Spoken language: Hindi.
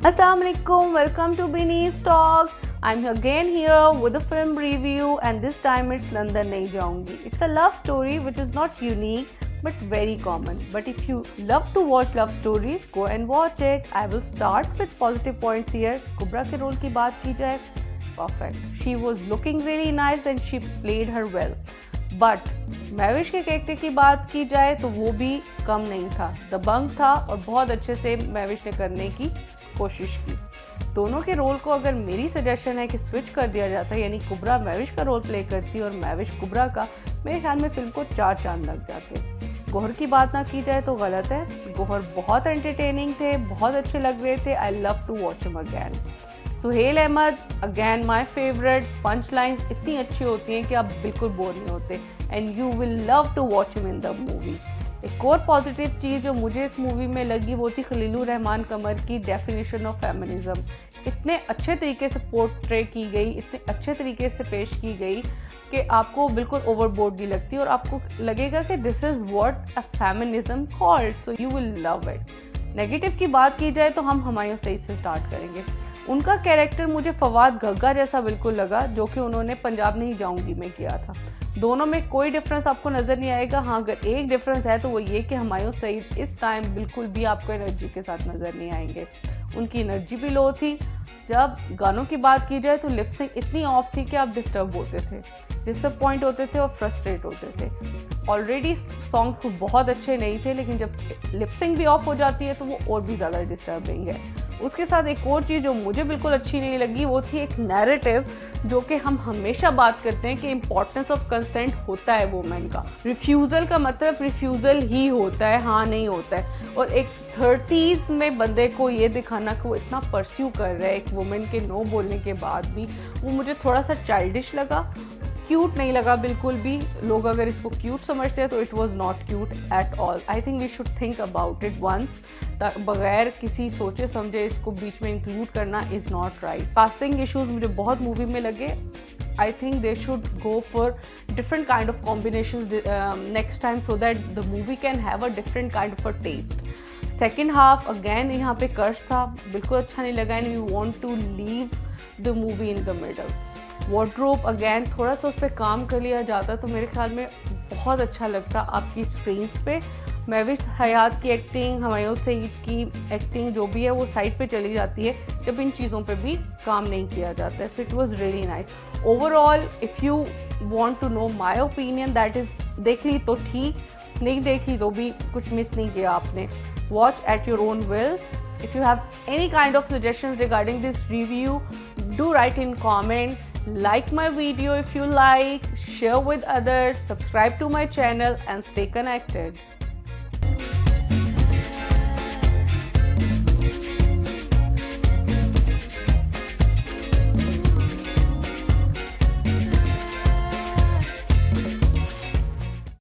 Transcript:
Assalamualaikum, welcome to Beanies Talks. I'm again here with a film review and this time it's London Nahi Jaungi. It's a love story which is not unique but very common. But if you love to watch love stories, go and watch it. I will start with positive points here. Kubra के रोल की बात की जाए, perfect. She was looking really nice and she played her well. But मैविश के कैरेक्टर की बात की जाए तो वो भी कम नहीं था, दबंग था और बहुत अच्छे से मैविश ने करने की कोशिश की। दोनों के रोल को अगर मेरी सजेशन है कि स्विच कर दिया जाता है, यानी कुबरा मैविश का रोल प्ले करती और मैविश कुबरा का, मेरे ख्याल में फिल्म को 4 चांद लग जाते। गौहर की बात ना की जाए तो गलत है, गौहर बहुत एंटरटेनिंग थे, बहुत अच्छे लग रहे थे। I love to watch him again. Suhail Ahmed again my favourite. Punch lines इतनी अच्छी होती हैं कि आप बिल्कुल बोर नहीं होते and you will love to watch him in the movie. एक और पॉजिटिव चीज़ जो मुझे इस मूवी में लगी वो थी खलीलुर रहमान कमर की डेफिनेशन ऑफ फेमिनिज्म। इतने अच्छे तरीके से पोर्ट्रे की गई, इतने अच्छे तरीके से पेश की गई कि आपको बिल्कुल ओवरबोर्ड नहीं लगती और आपको लगेगा कि this is what a feminism called, so you will love it. Negative की बात की जाए तो हम हुमायूं सईद से स्टार्ट करेंगे। उनका कैरेक्टर मुझे फवाद गग्गा जैसा बिल्कुल लगा, जो कि उन्होंने पंजाब नहीं जाऊंगी में किया था। दोनों में कोई डिफरेंस आपको नज़र नहीं आएगा। हाँ, अगर एक डिफरेंस है तो वो ये कि हुमायूं सईद इस टाइम बिल्कुल भी आपको एनर्जी के साथ नज़र नहीं आएंगे, उनकी एनर्जी भी लो थी। जब गानों की बात की जाए तो लिपसिंग इतनी ऑफ थी कि आप डिस्टर्ब होते थे, डिसअपॉइंट होते थे और फ्रस्ट्रेट होते थे। ऑलरेडी सॉन्ग्स तो बहुत अच्छे नहीं थे, लेकिन जब लिपसिंग भी ऑफ हो जाती है तो वो और भी ज़्यादा डिस्टर्बिंग है। उसके साथ एक और चीज़ जो मुझे बिल्कुल अच्छी नहीं लगी वो थी एक नैरेटिव, जो कि हम हमेशा बात करते हैं कि इम्पॉर्टेंस ऑफ कंसेंट होता है वुमेन का। रिफ्यूज़ल का मतलब रिफ्यूज़ल ही होता है, हाँ नहीं होता है। और एक 30s में बंदे को ये दिखाना कि वो इतना परस्यू कर रहा है एक वुमेन के नो बोलने के बाद भी, वो मुझे थोड़ा सा चाइल्डिश लगा, क्यूट नहीं लगा बिल्कुल भी। लोग अगर इसको क्यूट समझते हैं तो it was not cute at all. I think we should think about it once, बगैर किसी सोचे समझे इसको बीच में इंक्लूड करना is not right. Casting issues मुझे बहुत मूवी में लगे। I think they should go for different kind of combinations next time so that the movie can have a different kind of a taste. Second half again यहाँ पे कर्ज था, बिल्कुल अच्छा नहीं लगा and we want to leave the movie in the middle. Wardrobe again थोड़ा सा उस पर काम कर लिया जाता तो मेरे ख्याल में बहुत अच्छा लगता आपकी स्क्रीन्स पे। मैविश हयात की एक्टिंग, हुमायूं सईद की एक्टिंग जो भी है वो साइड पे चली जाती है जब इन चीज़ों पे भी काम नहीं किया जाता है। So it was really nice overall. If you want to know my opinion that is, देख ली तो ठीक, नहीं देखी तो भी कुछ मिस नहीं किया आपने। Watch at your own will. If you have any kind of suggestions regarding this review, do write in comment. Like my video if you like, share with others, subscribe to my channel and stay connected.